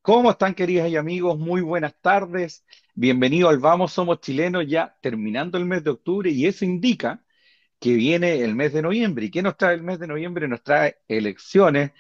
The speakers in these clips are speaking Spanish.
¿Cómo están, queridas y amigos? Muy buenas tardes. Bienvenido al Vamos Somos Chilenos, ya terminando el mes de octubre, y eso indica que viene el mes de noviembre. ¿Y qué nos trae el mes de noviembre? Nos trae elecciones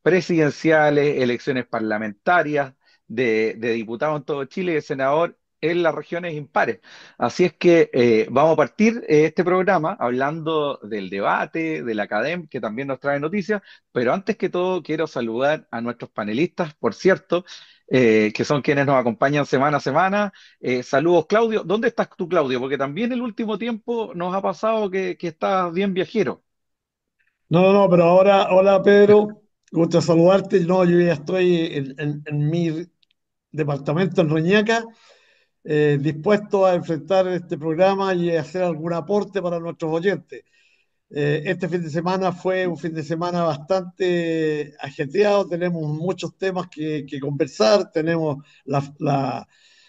presidenciales, elecciones parlamentarias de diputados en todo Chile y de senador en las regiones impares. Así es que vamos a partir este programa hablando del debate, de la academia, que también nos trae noticias, pero antes que todo quiero saludar a nuestros panelistas, por cierto, que son quienes nos acompañan semana a semana. Saludos, Claudio. ¿Dónde estás tú, Claudio? Porque también el último tiempo nos ha pasado que estás bien viajero. No, pero ahora, hola Pedro, gusto saludarte. No, yo ya estoy en mi departamento en Reñaca, dispuesto a enfrentar este programa y hacer algún aporte para nuestros oyentes. Este fin de semana fue un fin de semana bastante ajetreado, tenemos muchos temas que conversar, tenemos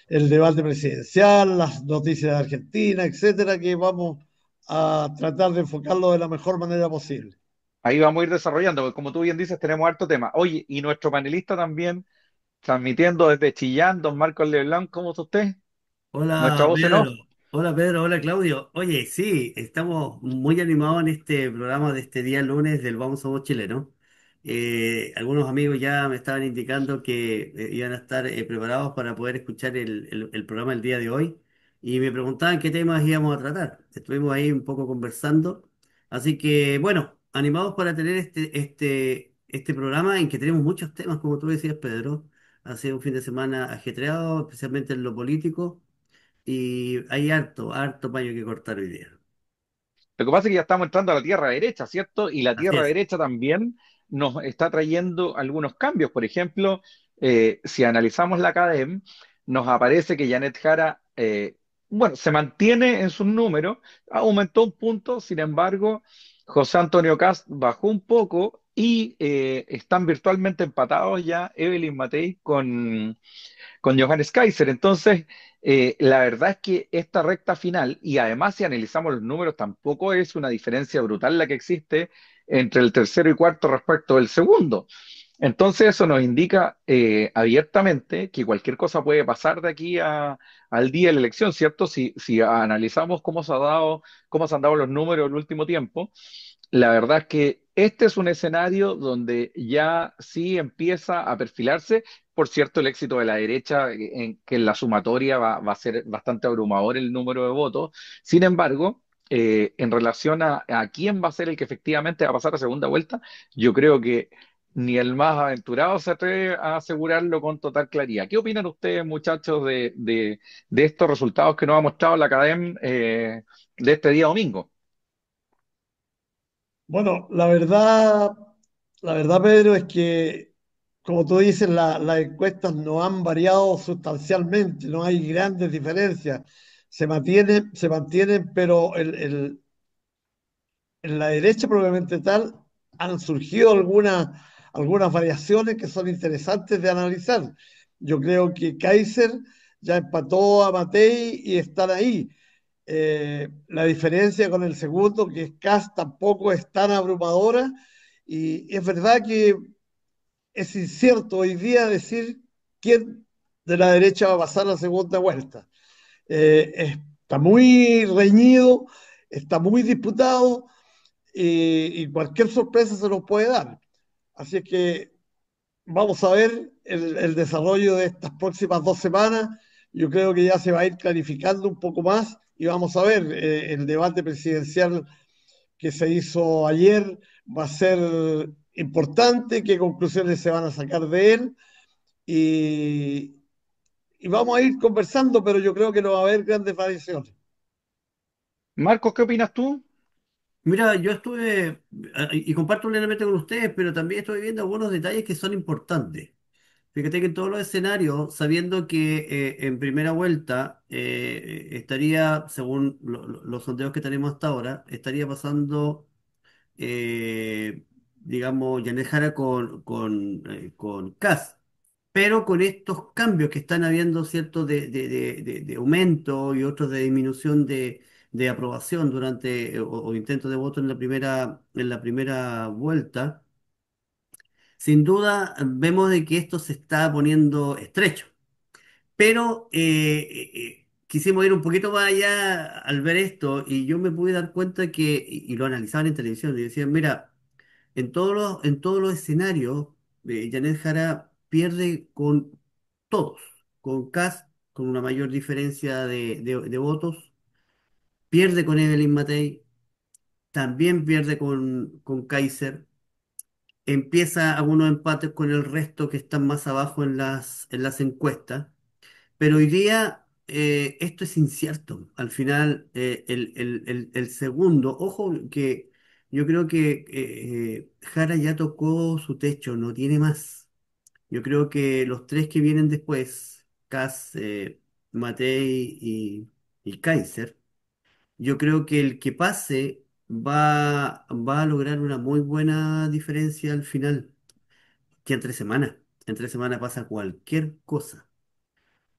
el debate presidencial, las noticias de Argentina, etcétera, que vamos a tratar de enfocarlo de la mejor manera posible. Ahí vamos a ir desarrollando, porque como tú bien dices, tenemos harto tema. Oye, y nuestro panelista también, transmitiendo desde Chillán, don Marcos Leblanc, ¿cómo está usted? Nuestra Hola voz en Pedro, off. hola Claudio. Oye, sí, estamos muy animados en este programa de este día lunes del Vamos Somos Chilenos. Algunos amigos ya me estaban indicando que iban a estar preparados para poder escuchar el programa el día de hoy y me preguntaban qué temas íbamos a tratar. Estuvimos ahí un poco conversando. Así que, bueno, animados para tener este programa en que tenemos muchos temas, como tú decías, Pedro. Ha sido un fin de semana ajetreado, especialmente en lo político. Y hay harto paño que cortar hoy día. Lo que pasa es que ya estamos entrando a la tierra derecha, ¿cierto? Y la Así tierra es. derecha también nos está trayendo algunos cambios. Por ejemplo, si analizamos la academia, nos aparece que Janet Jara, bueno, se mantiene en sus números, aumentó un punto, sin embargo, José Antonio Cast bajó un poco y están virtualmente empatados ya Evelyn Matei con Johannes Kaiser. Entonces, la verdad es que esta recta final, y además si analizamos los números, tampoco es una diferencia brutal la que existe entre el tercero y cuarto respecto del segundo. Entonces, eso nos indica abiertamente que cualquier cosa puede pasar de aquí al día de la elección, ¿cierto? Si analizamos cómo se han dado los números el último tiempo, la verdad es que este es un escenario donde ya sí empieza a perfilarse. Por cierto, el éxito de la derecha, en que en la sumatoria va a ser bastante abrumador el número de votos. Sin embargo, en relación a quién va a ser el que efectivamente va a pasar a segunda vuelta, yo creo que ni el más aventurado se atreve a asegurarlo con total claridad. ¿Qué opinan ustedes, muchachos, de estos resultados que nos ha mostrado la academia de este día domingo? Bueno, la verdad, Pedro, es que, como tú dices, las encuestas no han variado sustancialmente, no hay grandes diferencias. Se mantienen, pero en la derecha, probablemente tal, han surgido algunas variaciones que son interesantes de analizar. Yo creo que Kaiser ya empató a Matei y están ahí. La diferencia con el segundo, que es Kast, tampoco es tan abrumadora. Y es verdad que es incierto hoy día decir quién de la derecha va a pasar la segunda vuelta. Está muy reñido, está muy disputado y cualquier sorpresa se nos puede dar. Así es que vamos a ver el desarrollo de estas próximas 2 semanas. Yo creo que ya se va a ir clarificando un poco más y vamos a ver el debate presidencial que se hizo ayer va a ser importante, qué conclusiones se van a sacar de él y, y vamos a ir conversando, pero yo creo que no va a haber grandes variaciones. Marcos, ¿qué opinas tú? Mira, yo estuve, y comparto plenamente con ustedes, pero también estoy viendo algunos detalles que son importantes. Fíjate que en todos los escenarios, sabiendo que en primera vuelta estaría, según los sondeos que tenemos hasta ahora, estaría pasando, digamos, Janet Jara con Kast. Pero con estos cambios que están habiendo, ¿cierto?, de aumento y otros de disminución de aprobación durante o intentos de voto en la primera vuelta, sin duda vemos de que esto se está poniendo estrecho. Pero quisimos ir un poquito más allá al ver esto y yo me pude dar cuenta que, y lo analizaban en televisión, y decían, mira, en todos los escenarios, Janeth Jara pierde con todos, con Kast, con una mayor diferencia de votos, pierde con Evelyn Matei, también pierde con Kaiser, empieza algunos empates con el resto que están más abajo en las encuestas. Pero hoy día esto es incierto. Al final, el segundo, ojo que yo creo que Jara ya tocó su techo, no tiene más. Yo creo que los tres que vienen después, Kass, Matei y Kaiser, yo creo que el que pase va a lograr una muy buena diferencia al final, que en 3 semanas pasa cualquier cosa,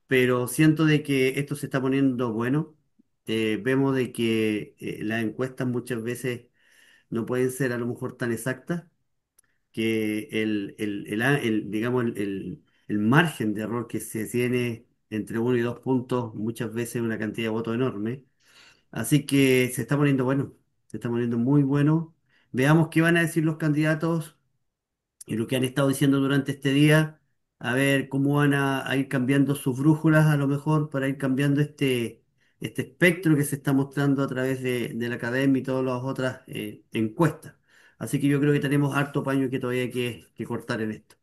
pero siento de que esto se está poniendo bueno. Vemos de que las encuestas muchas veces no pueden ser a lo mejor tan exactas, que digamos, el margen de error que se tiene entre 1 y 2 puntos muchas veces es una cantidad de votos enorme. Así que se está poniendo bueno, se está poniendo muy bueno. Veamos qué van a decir los candidatos y lo que han estado diciendo durante este día, a ver cómo van a ir cambiando sus brújulas a lo mejor para ir cambiando este espectro que se está mostrando a través de la academia y todas las otras encuestas. Así que yo creo que tenemos harto paño que todavía hay que cortar en esto.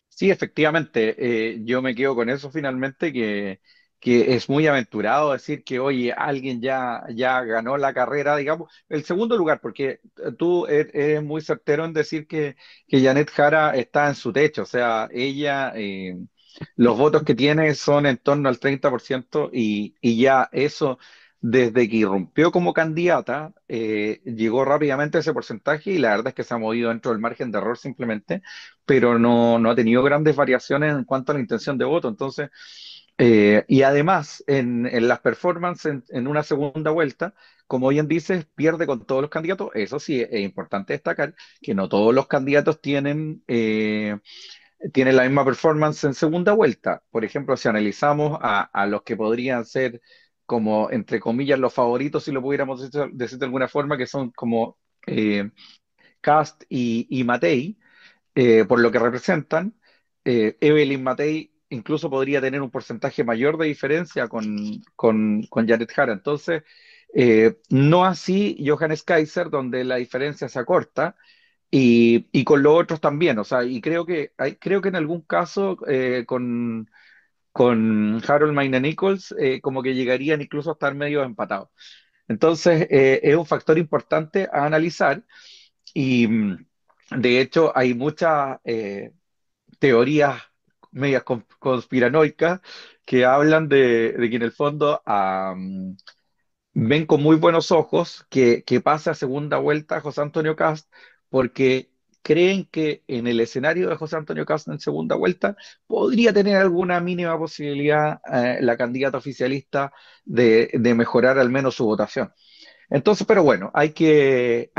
Sí, efectivamente, yo me quedo con eso finalmente, que es muy aventurado decir que, oye, alguien ya ganó la carrera, digamos, el segundo lugar, porque tú eres muy certero en decir que Janet Jara está en su techo, o sea, ella, los votos que tiene son en torno al 30% y ya eso, desde que irrumpió como candidata, llegó rápidamente a ese porcentaje y la verdad es que se ha movido dentro del margen de error simplemente, pero no ha tenido grandes variaciones en cuanto a la intención de voto. Entonces, y además, en las performances en una segunda vuelta, como bien dices, pierde con todos los candidatos. Eso sí, es importante destacar que no todos los candidatos tienen la misma performance en segunda vuelta. Por ejemplo, si analizamos a los que podrían ser como, entre comillas, los favoritos, si lo pudiéramos decir de alguna forma, que son como Cast y Matei, por lo que representan, Evelyn Matei incluso podría tener un porcentaje mayor de diferencia con Janet Jara. Entonces, no así Johannes Kaiser, donde la diferencia se acorta, y con los otros también. O sea, y creo que en algún caso con Harold Magna Nichols, como que llegarían incluso a estar medio empatados. Entonces, es un factor importante a analizar y de hecho hay muchas teorías medias conspiranoicas que hablan de que en el fondo ven con muy buenos ojos que pase a segunda vuelta José Antonio Cast porque creen que en el escenario de José Antonio Cast en segunda vuelta podría tener alguna mínima posibilidad la candidata oficialista de mejorar al menos su votación. Entonces, pero bueno, hay que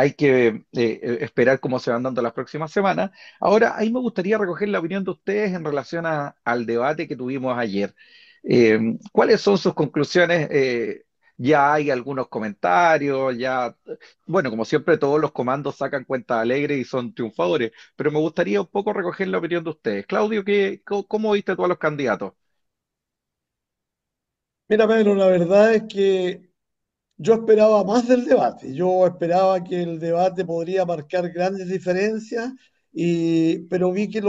esperar cómo se van dando las próximas semanas. Ahora, ahí me gustaría recoger la opinión de ustedes en relación al debate que tuvimos ayer. ¿Cuáles son sus conclusiones? Ya hay algunos comentarios, bueno, como siempre, todos los comandos sacan cuentas alegres y son triunfadores, pero me gustaría un poco recoger la opinión de ustedes. Claudio, ¿cómo viste tú a los candidatos? Mira, Pedro, la verdad es que yo esperaba más del debate. Yo esperaba que el debate podría marcar grandes diferencias, pero vi que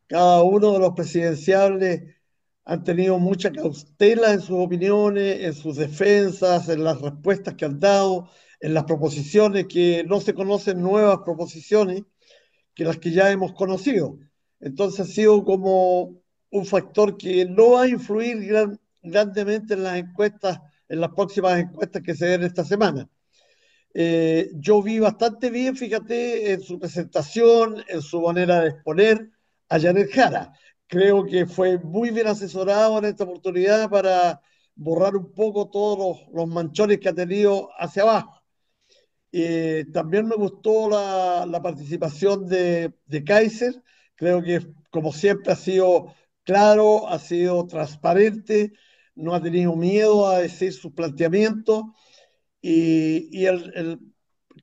cada uno de los presidenciables han tenido mucha cautela en sus opiniones, en sus defensas, en las respuestas que han dado, en las proposiciones, que no se conocen nuevas proposiciones que las que ya hemos conocido. Entonces ha sido como un factor que no va a influir grandemente en las encuestas, en las próximas encuestas que se den esta semana. Yo vi bastante bien, fíjate, en su presentación, en su manera de exponer a Janet Jara. Creo que fue muy bien asesorado en esta oportunidad para borrar un poco todos los manchones que ha tenido hacia abajo. También me gustó la participación de Kaiser. Creo que, como siempre, ha sido claro, ha sido transparente, no ha tenido miedo a decir sus planteamientos y el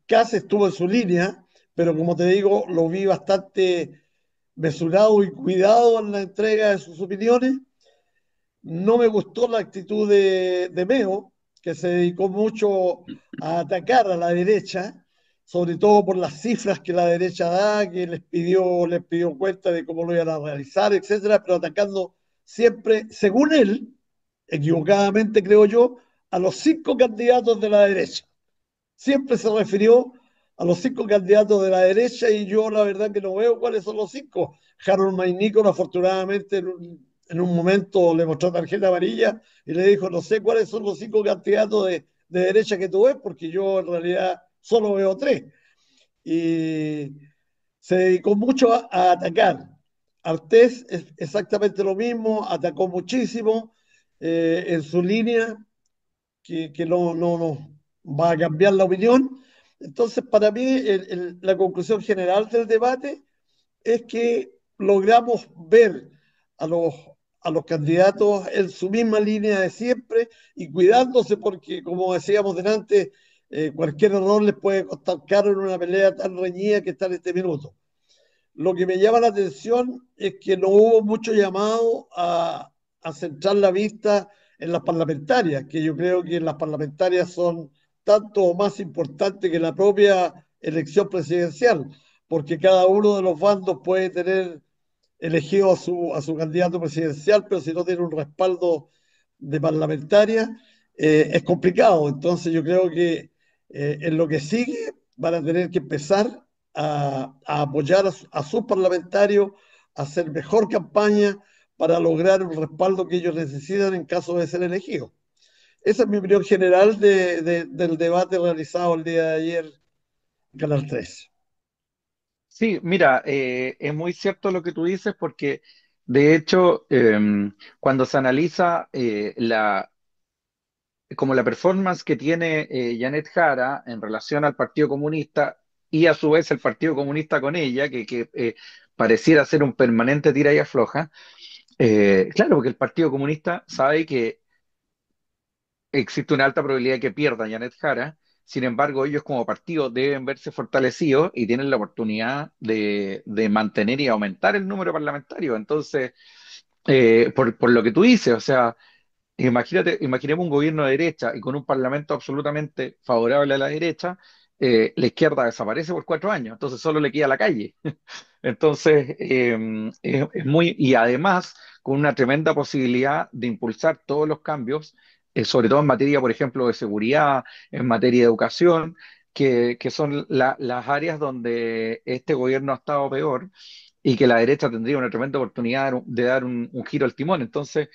Kass estuvo en su línea, pero como te digo, lo vi bastante mesurado y cuidado en la entrega de sus opiniones. No me gustó la actitud de Meo, que se dedicó mucho a atacar a la derecha, sobre todo por las cifras que la derecha da, que les pidió cuenta de cómo lo iban a realizar, etcétera, pero atacando siempre, según él, equivocadamente creo yo, a los 5 candidatos de la derecha. Siempre se refirió a los 5 candidatos de la derecha y yo la verdad que no veo cuáles son los 5. Harold Nicol afortunadamente en un momento le mostró tarjeta amarilla y le dijo, no sé cuáles son los 5 candidatos de derecha que tú ves, porque yo en realidad solo veo 3. Y se dedicó mucho a atacar. Artés es exactamente lo mismo, atacó muchísimo en su línea, que no va a cambiar la opinión. Entonces, para mí, la conclusión general del debate es que logramos ver a los, a los candidatos en su misma línea de siempre y cuidándose porque, como decíamos delante, cualquier error les puede costar caro en una pelea tan reñida que está en este minuto. Lo que me llama la atención es que no hubo mucho llamado a centrar la vista en las parlamentarias, que yo creo que las parlamentarias son tanto o más importantes que la propia elección presidencial, porque cada uno de los bandos puede tener elegido a su candidato presidencial, pero si no tiene un respaldo de parlamentaria, es complicado. Entonces yo creo que en lo que sigue van a tener que empezar a apoyar a sus parlamentarios, a hacer mejor campaña para lograr un respaldo que ellos necesitan en caso de ser elegidos. Esa es mi opinión general del debate realizado el día de ayer en Canal 3. Sí, mira, es muy cierto lo que tú dices porque de hecho cuando se analiza como la performance que tiene Janet Jara en relación al Partido Comunista y a su vez el Partido Comunista con ella, que pareciera ser un permanente tira y afloja, claro, porque el Partido Comunista sabe que existe una alta probabilidad de que pierda Janet Jara. Sin embargo, ellos como partido deben verse fortalecidos y tienen la oportunidad de mantener y aumentar el número parlamentario. Entonces, por lo que tú dices, o sea, imaginemos un gobierno de derecha y con un parlamento absolutamente favorable a la derecha, la izquierda desaparece por 4 años, entonces solo le queda la calle. Entonces, es muy, y además con una tremenda posibilidad de impulsar todos los cambios, sobre todo en materia, por ejemplo, de seguridad, en materia de educación, que son las áreas donde este gobierno ha estado peor y que la derecha tendría una tremenda oportunidad de dar un giro al timón. Entonces,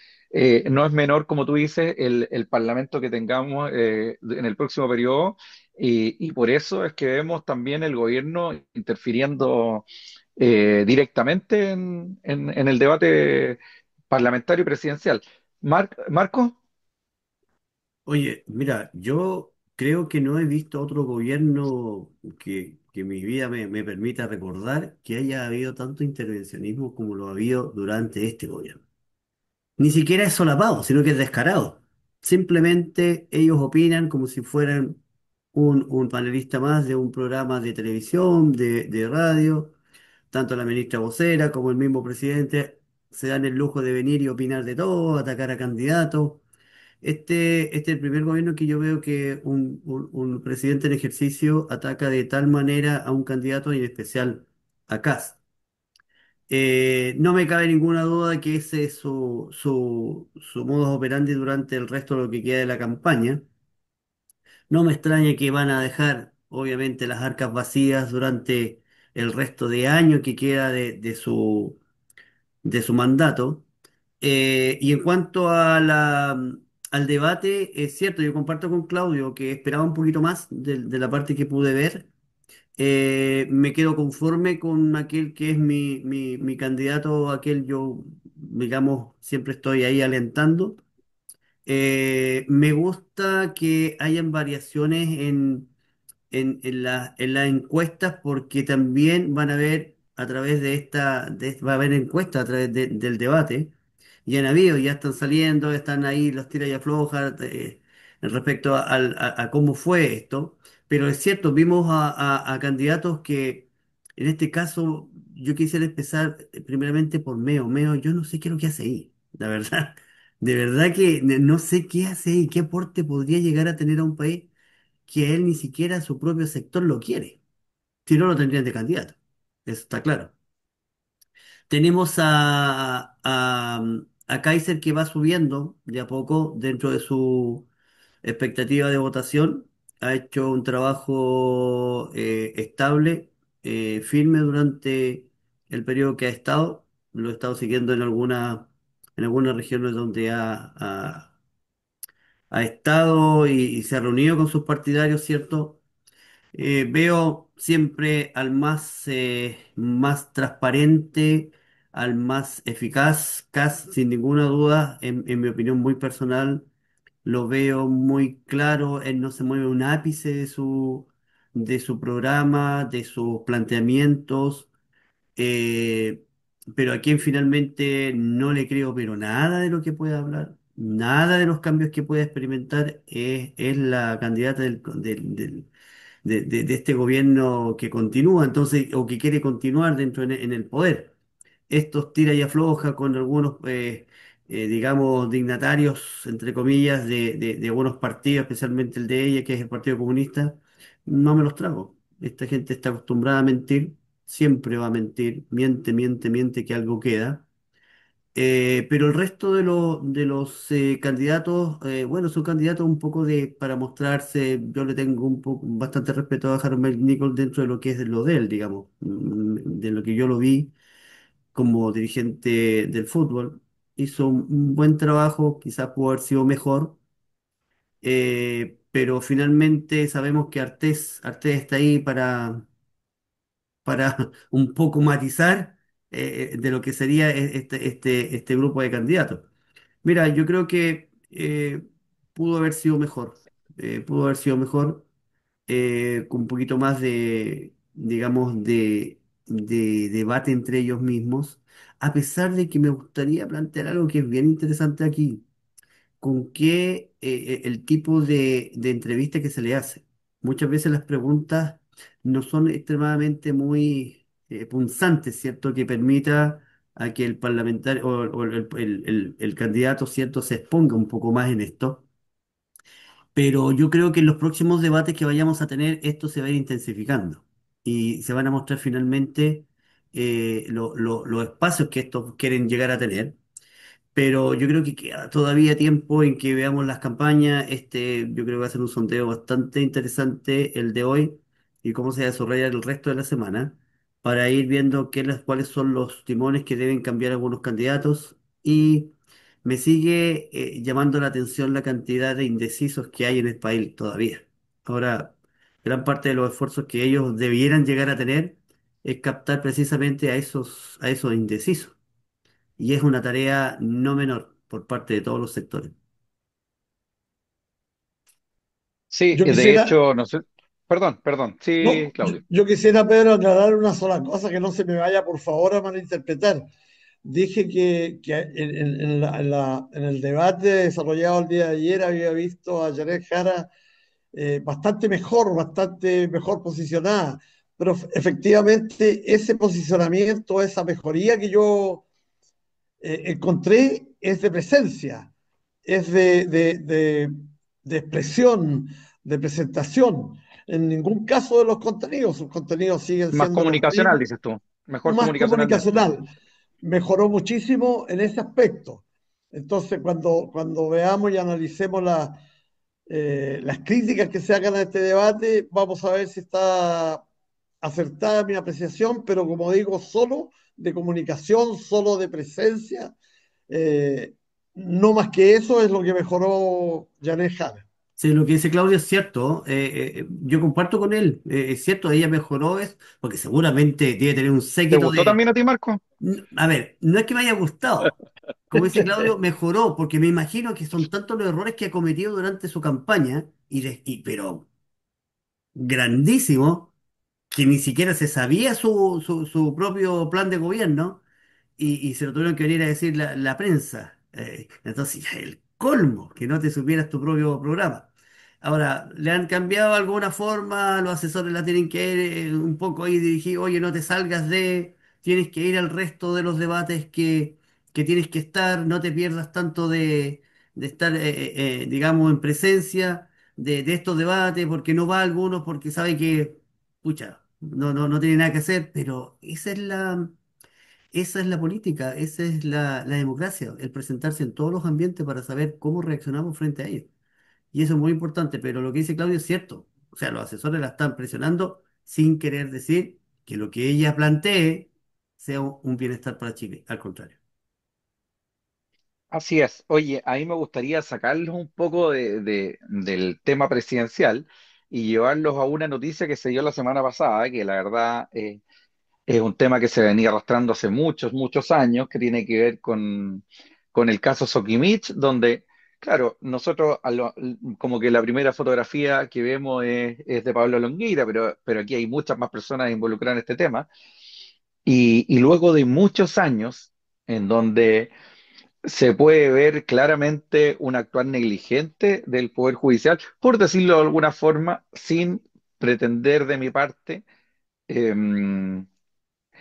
no es menor, como tú dices, el parlamento que tengamos en el próximo periodo, y por eso es que vemos también el gobierno interfiriendo directamente en el debate parlamentario y presidencial. Marco, Oye, mira, yo creo que no he visto otro gobierno que mi vida me permita recordar que haya habido tanto intervencionismo como lo ha habido durante este gobierno. Ni siquiera es solapado, sino que es descarado. Simplemente ellos opinan como si fueran un panelista más de un programa de televisión, de radio. Tanto la ministra vocera como el mismo presidente se dan el lujo de venir y opinar de todo, atacar a candidatos. Este es el primer gobierno que yo veo que un presidente en ejercicio ataca de tal manera a un candidato y en especial a Kast. No me cabe ninguna duda de que ese es su modus operandi durante el resto de lo que queda de la campaña. No me extraña que van a dejar, obviamente, las arcas vacías durante el resto de año que queda de su mandato. Y en cuanto al debate, es cierto, yo comparto con Claudio que esperaba un poquito más de la parte que pude ver. Me quedo conforme con aquel que es mi candidato, aquel yo, digamos, siempre estoy ahí alentando. Me gusta que hayan variaciones en las encuestas porque también van a ver a través va a haber encuestas a través del debate. Y han habido, ya están saliendo, están ahí los tira y afloja respecto a cómo fue esto. Pero es cierto, vimos a candidatos que, en este caso, yo quisiera empezar primeramente por Meo. Meo, yo no sé qué es lo que hace ahí, la verdad. De verdad que no sé qué hace ahí, qué aporte podría llegar a tener a un país que él ni siquiera su propio sector lo quiere. Si no, lo tendrían de candidato. Eso está claro. Tenemos a Kaiser que va subiendo de a poco dentro de su expectativa de votación. Ha hecho un trabajo estable, firme durante el periodo que ha estado. Lo he estado siguiendo en algunas regiones donde ha estado y se ha reunido con sus partidarios, ¿cierto? Veo siempre al más transparente, al más eficaz, sin ninguna duda, en mi opinión muy personal, lo veo muy claro, él no se mueve un ápice de su programa, de sus planteamientos, eh, pero a quien finalmente no le creo, pero nada de lo que pueda hablar, nada de los cambios que pueda experimentar es la candidata de este gobierno que continúa, entonces, o que quiere continuar dentro en el poder. Estos tira y afloja con algunos, digamos, dignatarios, entre comillas, de algunos partidos, especialmente el de ella, que es el Partido Comunista, no me los trago. Esta gente está acostumbrada a mentir, siempre va a mentir, miente, miente, miente que algo queda. Pero el resto de los candidatos, bueno, son candidatos un poco para mostrarse. Yo le tengo bastante respeto a Harold Nichols dentro de lo que es lo de él, digamos, de lo que yo lo vi como dirigente del fútbol. Hizo un buen trabajo, quizás pudo haber sido mejor, pero finalmente sabemos que Artés está ahí para un poco matizar de lo que sería este grupo de candidatos. Mira, yo creo que pudo haber sido mejor, pudo haber sido mejor con un poquito más digamos, de debate entre ellos mismos, a pesar de que me gustaría plantear algo que es bien interesante aquí, con qué el tipo de entrevista que se le hace. Muchas veces las preguntas no son extremadamente muy punzantes, ¿cierto? Que permita a que el parlamentario o el candidato, ¿cierto?, se exponga un poco más en esto. Pero yo creo que en los próximos debates que vayamos a tener, esto se va a ir intensificando y se van a mostrar finalmente los espacios que estos quieren llegar a tener, pero yo creo que queda todavía tiempo en que veamos las campañas. Yo creo que va a ser un sondeo bastante interesante el de hoy y cómo se desarrolla el resto de la semana para ir viendo cuáles son los timones que deben cambiar algunos candidatos. Y me sigue llamando la atención la cantidad de indecisos que hay en el país todavía. Ahora, gran parte de los esfuerzos que ellos debieran llegar a tener es captar precisamente a esos indecisos. Y es una tarea no menor por parte de todos los sectores. Sí, Yo de quisiera, hecho, no sé, perdón, perdón, sí, no, yo, Claudio. yo quisiera, Pedro, aclarar una sola cosa que no se me vaya, por favor, a malinterpretar. Dije que en el debate desarrollado el día de ayer había visto a Janet Jara bastante mejor posicionada, pero efectivamente ese posicionamiento, esa mejoría que yo encontré es de presencia, es de expresión, de presentación. En ningún caso de los contenidos, sus contenidos siguen Más siendo los comunicacional, mismos, dices tú, mejor más comunicacionalmente. comunicacional. Mejoró muchísimo en ese aspecto. Entonces, cuando veamos y analicemos las críticas que se hagan a este debate, vamos a ver si está acertada mi apreciación, pero como digo, solo de comunicación, solo de presencia. eh, no más que eso es lo que mejoró Janet Jara. Sí, lo que dice Claudio es cierto. Yo comparto con él. Es cierto, ella mejoró, porque seguramente debe tener un ¿Te séquito gustó de. también a ti, Marco? A ver, no es que me haya gustado. Como dice Claudio, mejoró, porque me imagino que son tantos los errores que ha cometido durante su campaña, pero grandísimo que ni siquiera se sabía su propio plan de gobierno y se lo tuvieron que venir a decir la prensa. Entonces, ya el colmo, que no te supieras tu propio programa. Ahora, le han cambiado de alguna forma, los asesores la tienen que ir un poco ahí dirigir, oye, no te salgas tienes que ir al resto de los debates que tienes que estar, no te pierdas tanto de estar, digamos, en presencia de estos debates, porque no va a algunos, porque sabe que, pucha, no tiene nada que hacer, pero esa es la política, esa es la democracia, el presentarse en todos los ambientes para saber cómo reaccionamos frente a ellos. Y eso es muy importante, pero lo que dice Claudio es cierto. O sea, los asesores la están presionando sin querer decir que lo que ella plantee sea un bienestar para Chile, al contrario. Así es. Oye, a mí me gustaría sacarlos un poco del tema presidencial y llevarlos a una noticia que se dio la semana pasada, que la verdad es un tema que se venía arrastrando hace muchos, muchos años, que tiene que ver con el caso Sokimich, donde, claro, nosotros como que la primera fotografía que vemos es de Pablo Longueira, pero aquí hay muchas más personas involucradas en este tema. Y luego de muchos años en donde se puede ver claramente un actuar negligente del Poder Judicial, por decirlo de alguna forma, sin pretender de mi parte em,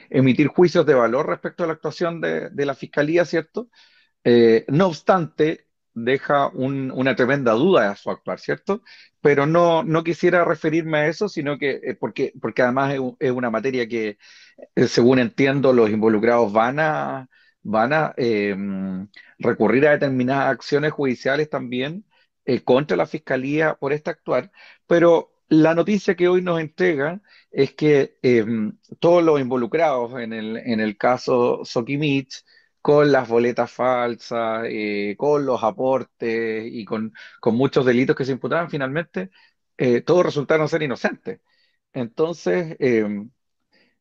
emitir juicios de valor respecto a la actuación de la Fiscalía, ¿cierto? No obstante, deja una tremenda duda a su actuar, ¿cierto? Pero no quisiera referirme a eso, sino que, porque además es una materia que según entiendo, los involucrados van a recurrir a determinadas acciones judiciales también contra la Fiscalía por este actuar, pero la noticia que hoy nos entregan es que todos los involucrados en el caso Sokimich, con las boletas falsas, con los aportes y con muchos delitos que se imputaban, finalmente todos resultaron ser inocentes. Entonces,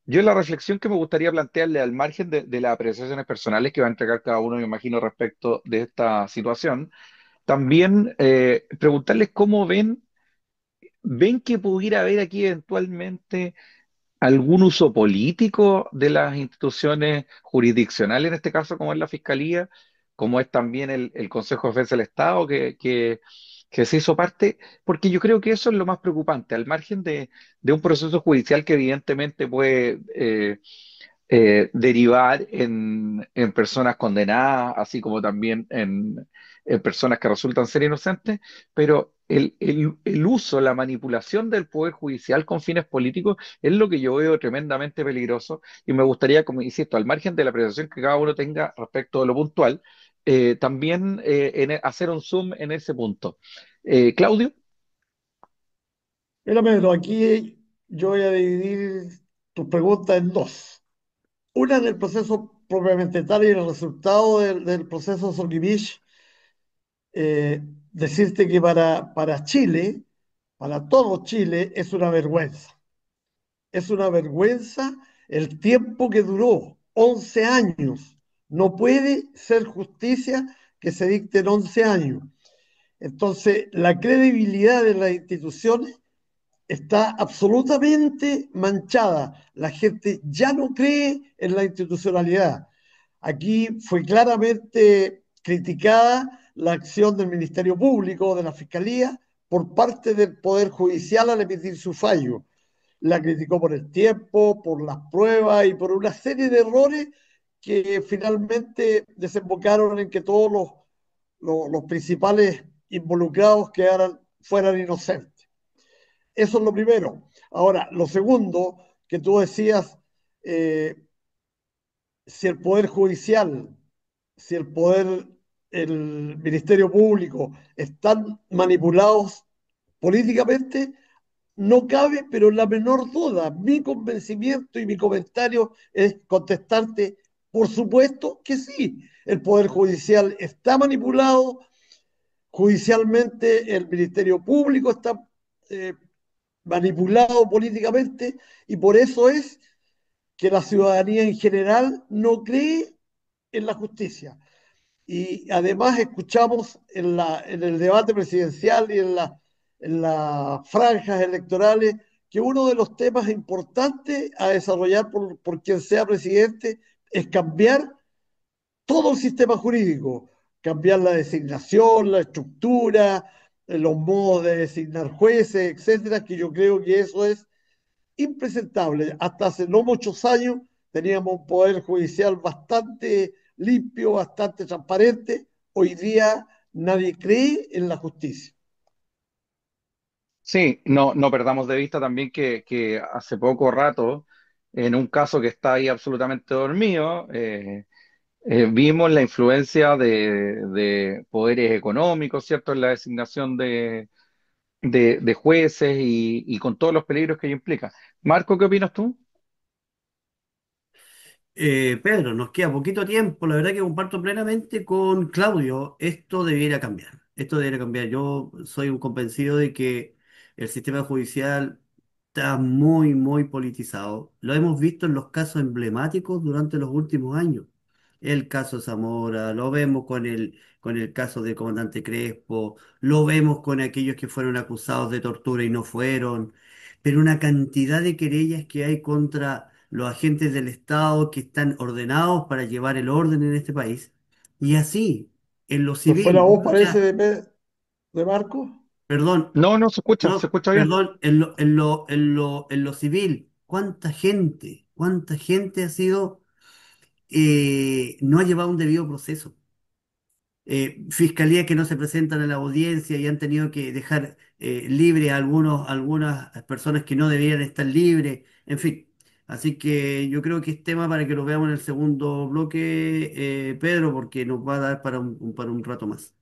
yo la reflexión que me gustaría plantearle al margen de las apreciaciones personales que va a entregar cada uno, me imagino, respecto de esta situación, también preguntarles cómo ven que pudiera haber aquí eventualmente algún uso político de las instituciones jurisdiccionales, en este caso como es la Fiscalía, como es también el Consejo de Defensa del Estado, que se hizo parte, porque yo creo que eso es lo más preocupante, al margen de un proceso judicial que evidentemente puede derivar en personas condenadas, así como también en personas que resultan ser inocentes, pero el uso, la manipulación del poder judicial con fines políticos es lo que yo veo tremendamente peligroso y me gustaría, como insisto, al margen de la apreciación que cada uno tenga respecto de lo puntual, también hacer un zoom en ese punto. Claudio. Mira, Pedro, aquí yo voy a dividir tus preguntas en dos. Una en el proceso propiamente tal y en el resultado del proceso Solivich, decirte que para Chile, para todo Chile, es una vergüenza. Es una vergüenza el tiempo que duró, 11 años. No puede ser justicia que se dicte en 11 años. Entonces, la credibilidad de las instituciones está absolutamente manchada. La gente ya no cree en la institucionalidad. Aquí fue claramente criticada la acción del Ministerio Público, de la Fiscalía, por parte del Poder Judicial al emitir su fallo. La criticó por el tiempo, por las pruebas y por una serie de errores que finalmente desembocaron en que todos los principales involucrados fueran inocentes. Eso es lo primero. Ahora, lo segundo, que tú decías, eh, si el Poder Judicial, si el Ministerio Público están manipulados políticamente, no cabe, pero la menor duda. Mi convencimiento y mi comentario es contestarte, por supuesto que sí. El Poder Judicial está manipulado, judicialmente el Ministerio Público está eh, manipulado políticamente y por eso es que la ciudadanía en general no cree en la justicia. Y además escuchamos en el debate presidencial y en las franjas electorales, que uno de los temas importantes a desarrollar por quien sea presidente es cambiar todo el sistema jurídico, cambiar la designación, la estructura, los modos de designar jueces, etcétera, que yo creo que eso es impresentable. Hasta hace no muchos años teníamos un poder judicial bastante limpio, bastante transparente. Hoy día nadie cree en la justicia. Sí, no perdamos de vista también que hace poco rato, en un caso que está ahí absolutamente dormido, vimos la influencia de poderes económicos, ¿cierto?, en la designación de jueces y con todos los peligros que ello implica. Marco, ¿qué opinas tú? Pedro, nos queda poquito tiempo. La verdad que comparto plenamente con Claudio. Esto debiera cambiar. Esto debiera cambiar. Yo soy un convencido de que el sistema judicial está muy, muy politizado. Lo hemos visto en los casos emblemáticos durante los últimos años. El caso Zamora, lo vemos con el caso del comandante Crespo, lo vemos con aquellos que fueron acusados de tortura y no fueron, pero una cantidad de querellas que hay contra los agentes del Estado que están ordenados para llevar el orden en este país. Y así, en lo ¿Se fue la civil, voz, parece, muchas, de Marco? perdón, No, no se no, escucha bien. perdón, en lo civil, cuánta gente ha sido, no ha llevado un debido proceso. Fiscalías que no se presentan a la audiencia y han tenido que dejar libre a algunas personas que no deberían estar libres, en fin. Así que yo creo que es tema para que lo veamos en el segundo bloque, Pedro, porque nos va a dar para para un rato más.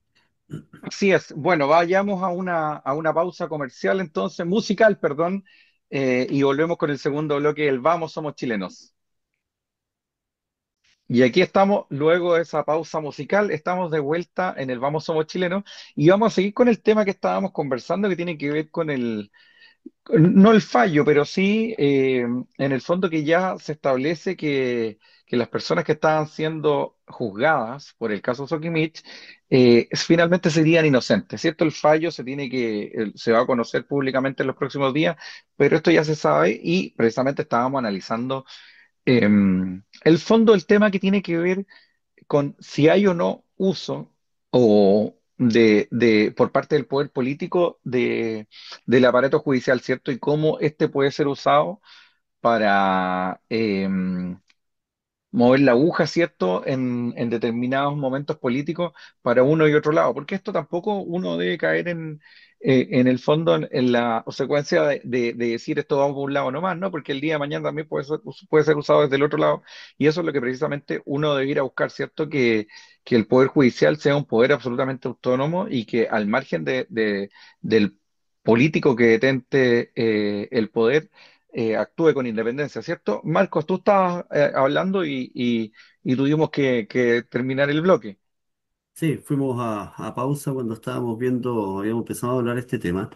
Así es. Bueno, vayamos a una pausa comercial, entonces, musical, perdón, y volvemos con el segundo bloque, el Vamos, somos chilenos. Y aquí estamos, luego de esa pausa musical, estamos de vuelta en el Vamos, somos chilenos, y vamos a seguir con el tema que estábamos conversando, que tiene que ver con no el fallo, pero sí, en el fondo que ya se establece que las personas que estaban siendo juzgadas por el caso Sokimich finalmente serían inocentes, ¿cierto? El fallo se va a conocer públicamente en los próximos días, pero esto ya se sabe y precisamente estábamos analizando el fondo del tema que tiene que ver con si hay o no uso por parte del poder político del aparato judicial, ¿cierto? Y cómo este puede ser usado para mover la aguja, ¿cierto? En determinados momentos políticos para uno y otro lado, porque esto tampoco uno debe caer en el fondo en la secuencia de decir esto vamos por un lado nomás, ¿no? Porque el día de mañana también puede ser usado desde el otro lado, y eso es lo que precisamente uno debe ir a buscar, ¿cierto? Que el Poder Judicial sea un poder absolutamente autónomo y que al margen del político que detente el poder, actúe con independencia, ¿cierto? Marcos, tú estabas hablando y tuvimos que terminar el bloque. Sí, fuimos a pausa cuando estábamos viendo, habíamos empezado a hablar de este tema.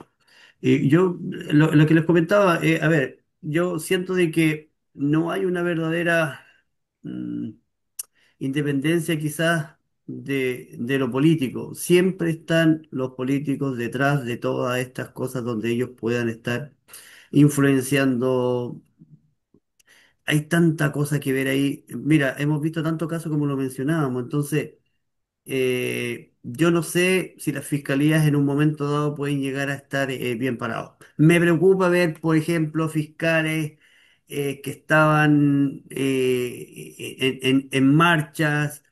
Y yo, lo que les comentaba, a ver, yo siento de que no hay una verdadera mm, independencia quizás de lo político. Siempre están los políticos detrás de todas estas cosas donde ellos puedan estar influenciando. Hay tanta cosa que ver ahí. Mira, hemos visto tanto caso como lo mencionábamos, entonces... yo no sé si las fiscalías en un momento dado pueden llegar a estar bien parados. Me preocupa ver, por ejemplo, fiscales que estaban en marchas,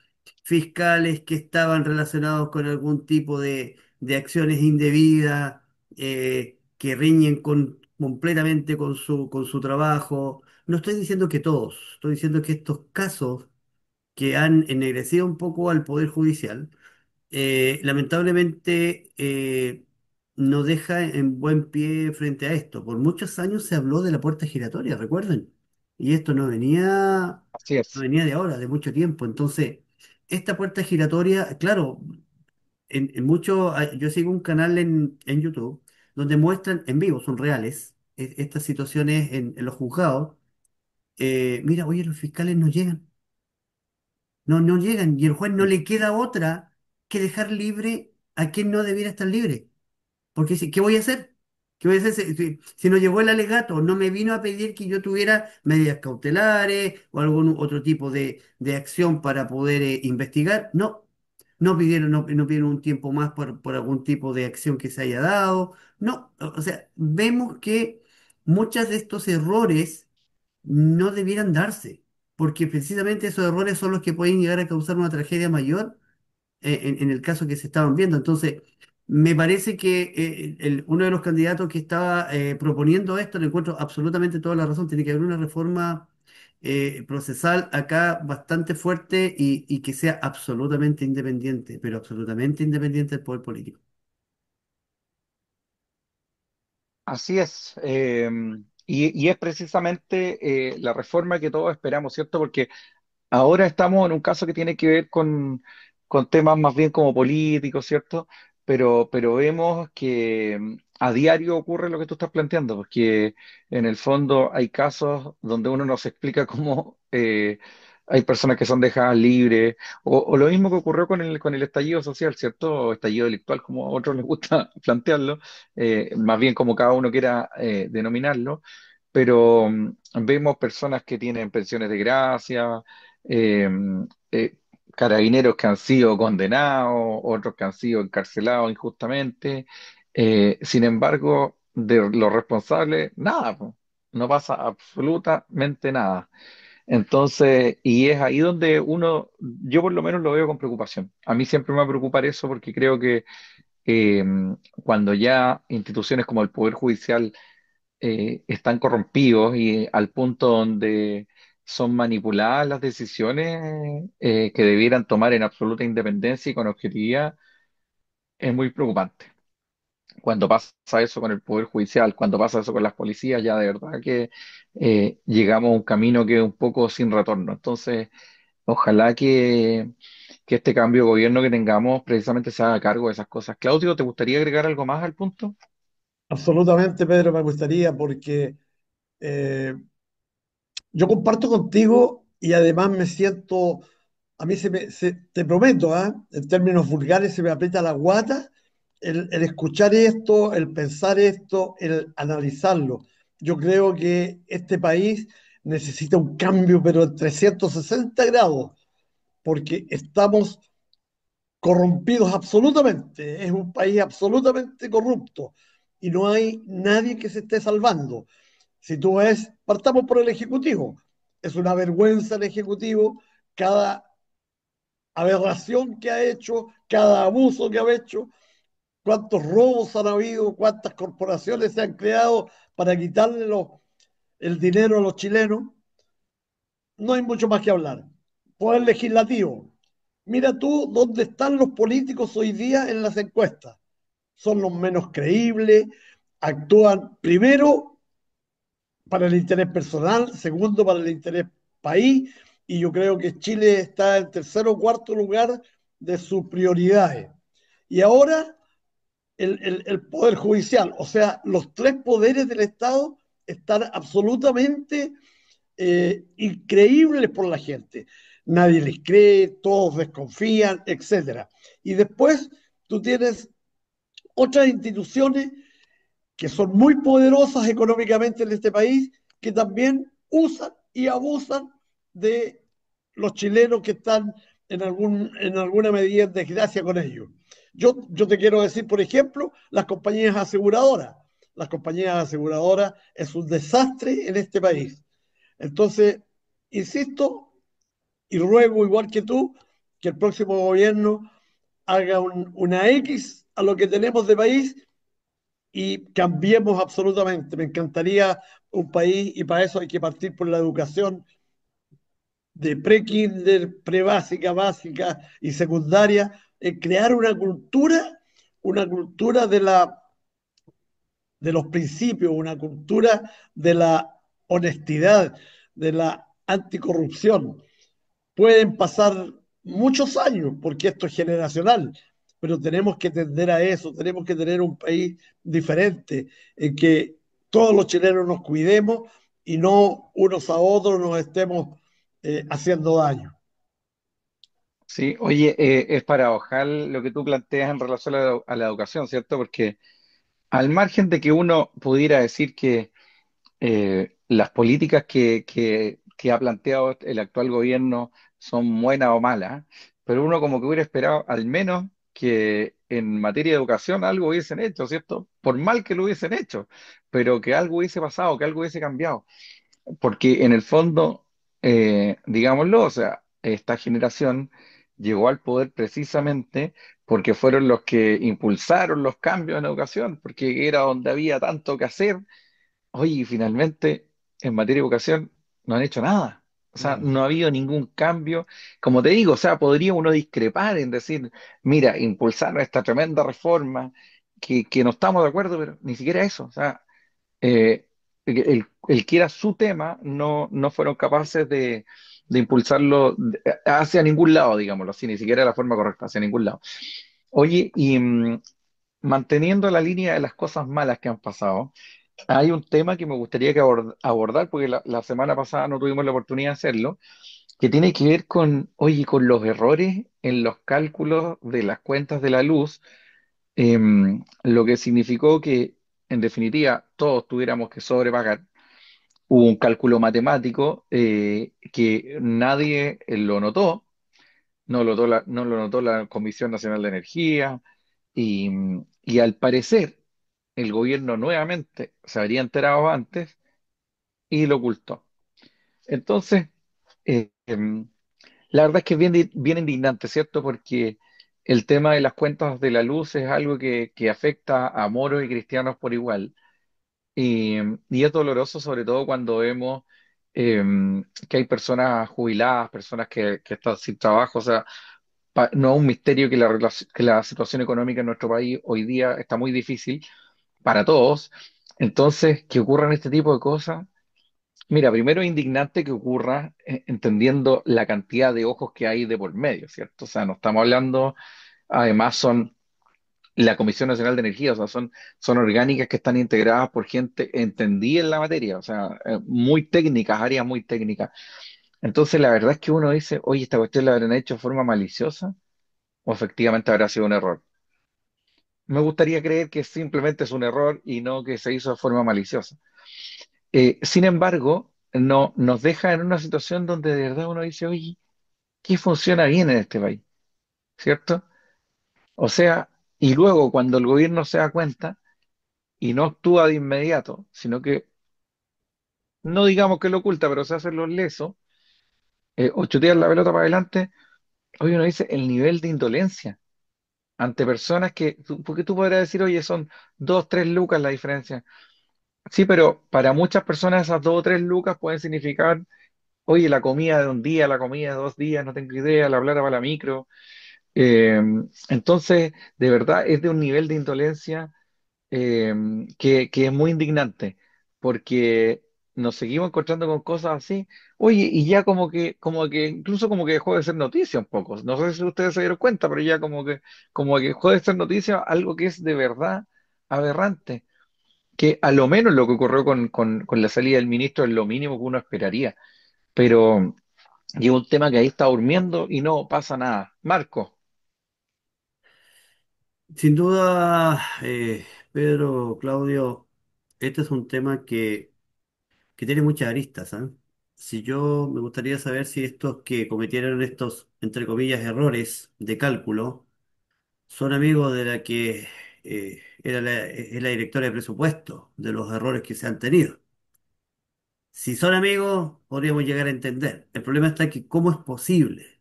fiscales que estaban relacionados con algún tipo de acciones indebidas, que riñen completamente con su trabajo. No estoy diciendo que todos, estoy diciendo que estos casos que han ennegrecido un poco al Poder Judicial, lamentablemente nos deja en buen pie frente a esto. Por muchos años se habló de la puerta giratoria, recuerden, y esto Así no es. venía de ahora, de mucho tiempo. Entonces, esta puerta giratoria, claro, yo sigo un canal en YouTube donde muestran en vivo, son reales, estas situaciones en los juzgados. Mira, oye, los fiscales no llegan. No llegan y el juez no le queda otra que dejar libre a quien no debiera estar libre. Porque ¿qué voy a hacer? ¿Qué voy a hacer si no llegó el alegato? No me vino a pedir que yo tuviera medidas cautelares o algún otro tipo de acción para poder investigar. No, no pidieron un tiempo más por algún tipo de acción que se haya dado. No, o sea, vemos que muchos de estos errores no debieran darse, porque precisamente esos errores son los que pueden llegar a causar una tragedia mayor en el caso que se estaban viendo. Entonces, me parece que uno de los candidatos que estaba proponiendo esto, le encuentro absolutamente toda la razón, tiene que haber una reforma procesal acá bastante fuerte y que sea absolutamente independiente, pero absolutamente independiente del poder político. Así es. Y es precisamente la reforma que todos esperamos, ¿cierto? Porque ahora estamos en un caso que tiene que ver con temas más bien como políticos, ¿cierto? Pero vemos que a diario ocurre lo que tú estás planteando, porque en el fondo hay casos donde uno nos explica cómo hay personas que son dejadas libres, o lo mismo que ocurrió con el estallido social, ¿cierto? O estallido delictual, como a otros les gusta plantearlo, más bien como cada uno quiera denominarlo, pero vemos personas que tienen pensiones de gracia, eh, eh, carabineros que han sido condenados, otros que han sido encarcelados injustamente. Sin embargo, de los responsables, nada, po. No pasa absolutamente nada. Entonces, y es ahí donde yo por lo menos lo veo con preocupación. A mí siempre me va a preocupar eso porque creo que eh, cuando ya instituciones como el Poder Judicial están corrompidos y al punto donde son manipuladas las decisiones que debieran tomar en absoluta independencia y con objetividad, es muy preocupante. Cuando pasa eso con el Poder Judicial, cuando pasa eso con las policías, ya de verdad que llegamos a un camino que es un poco sin retorno. Entonces, ojalá que este cambio de gobierno que tengamos precisamente se haga cargo de esas cosas. Claudio, ¿te gustaría agregar algo más al punto? Absolutamente, Pedro, me gustaría porque eh, yo comparto contigo y además me siento, a mí te prometo, en términos vulgares se me aprieta la guata el escuchar esto, el pensar esto, el analizarlo. Yo creo que este país necesita un cambio, pero en 360 grados, porque estamos corrompidos absolutamente. Es un país absolutamente corrupto y no hay nadie que se esté salvando. Si tú ves, partamos por el Ejecutivo. Es una vergüenza el Ejecutivo, cada aberración que ha hecho, cada abuso que ha hecho, cuántos robos han habido, cuántas corporaciones se han creado para quitarle el dinero a los chilenos. No hay mucho más que hablar. Poder legislativo. Mira tú dónde están los políticos hoy día en las encuestas. Son los menos creíbles, actúan primero para el interés personal, segundo para el interés país, y yo creo que Chile está en tercer o cuarto lugar de sus prioridades. Y ahora el Poder Judicial, o sea, los tres poderes del Estado están absolutamente increíbles por la gente. Nadie les cree, todos desconfían, etcétera. Y después tú tienes otras instituciones que son muy poderosas económicamente en este país, que también usan y abusan de los chilenos que están en alguna medida en desgracia con ellos. Yo te quiero decir, por ejemplo, las compañías aseguradoras. Las compañías aseguradoras es un desastre en este país. Entonces, insisto y ruego, igual que tú, que el próximo gobierno haga una X a lo que tenemos de país y cambiemos absolutamente. Me encantaría un país, y para eso hay que partir por la educación de pre-kinder, pre-básica, básica y secundaria, crear una cultura de los principios, una cultura de la honestidad, de la anticorrupción. Pueden pasar muchos años, porque esto es generacional, pero tenemos que tender a eso, tenemos que tener un país diferente, en que todos los chilenos nos cuidemos y no unos a otros nos estemos haciendo daño. Sí, oye, es paradojal lo que tú planteas en relación a la educación, ¿cierto? Porque al margen de que uno pudiera decir que las políticas que ha planteado el actual gobierno son buenas o malas, pero uno como que hubiera esperado al menos que en materia de educación algo hubiesen hecho, ¿cierto? Por mal que lo hubiesen hecho, pero que algo hubiese pasado, que algo hubiese cambiado. Porque en el fondo, digámoslo, o sea, esta generación llegó al poder precisamente porque fueron los que impulsaron los cambios en educación, porque era donde había tanto que hacer. Oye, y finalmente, en materia de educación, no han hecho nada. O sea, Mm. no ha habido ningún cambio. Como te digo, o sea, podría uno discrepar en decir, mira, impulsaron esta tremenda reforma, que no estamos de acuerdo, pero ni siquiera eso. O sea, el que era su tema, no fueron capaces de impulsarlo hacia ningún lado, digámoslo así, ni siquiera de la forma correcta, hacia ningún lado. Oye, y manteniendo la línea de las cosas malas que han pasado, hay un tema que me gustaría que abordar, porque la semana pasada no tuvimos la oportunidad de hacerlo, que tiene que ver con, oye, con los errores en los cálculos de las cuentas de la luz, lo que significó que, en definitiva, todos tuviéramos que sobrepagar. Hubo un cálculo matemático que nadie lo notó, no lo notó la Comisión Nacional de Energía, y al parecer el gobierno nuevamente se habría enterado antes y lo ocultó. Entonces, la verdad es que es bien indignante, ¿cierto? Porque el tema de las cuentas de la luz es algo que afecta a moros y cristianos por igual. Y es doloroso sobre todo cuando vemos eh, que hay personas jubiladas, personas que están sin trabajo. O sea, no es un misterio que que la situación económica en nuestro país hoy día está muy difícil para todos. Entonces, que ocurran este tipo de cosas. Mira, primero es indignante que ocurra entendiendo la cantidad de ojos que hay de por medio, ¿cierto? O sea, no estamos hablando, además son la Comisión Nacional de Energía, o sea, son orgánicas que están integradas por gente entendida en la materia, o sea, muy técnicas, áreas muy técnicas. Entonces, la verdad es que uno dice, oye, esta cuestión la habrán hecho de forma maliciosa o efectivamente habrá sido un error. Me gustaría creer que simplemente es un error y no que se hizo de forma maliciosa. Sin embargo, no, nos deja en una situación donde de verdad uno dice, oye, ¿qué funciona bien en este país? ¿Cierto? O sea, y luego cuando el gobierno se da cuenta y no actúa de inmediato, sino que no digamos que lo oculta, pero se hace los lesos, o chutear la pelota para adelante, hoy uno dice el nivel de indolencia ante personas porque tú podrás decir, oye, son 2, 3 lucas la diferencia. Sí, pero para muchas personas esas 2 o 3 lucas pueden significar, oye, la comida de un día, la comida de 2 días, no tengo idea, la plata para la micro. Eh, entonces, de verdad, es de un nivel de indolencia que es muy indignante, porque nos seguimos encontrando con cosas así. Oye, y ya como que, incluso como que dejó de ser noticia un poco. No sé si ustedes se dieron cuenta, pero ya como que dejó de ser noticia algo que es de verdad aberrante. Que a lo menos lo que ocurrió con la salida del ministro es lo mínimo que uno esperaría. Pero y es un tema que ahí está durmiendo y no pasa nada. Marco, Sin duda, Pedro, Claudio, este es un tema que tiene muchas aristas, ¿ah? Si yo me gustaría saber si estos que cometieron estos, entre comillas, errores de cálculo son amigos de la que es la directora de presupuesto, de los errores que se han tenido. Si son amigos, podríamos llegar a entender. El problema está que cómo es posible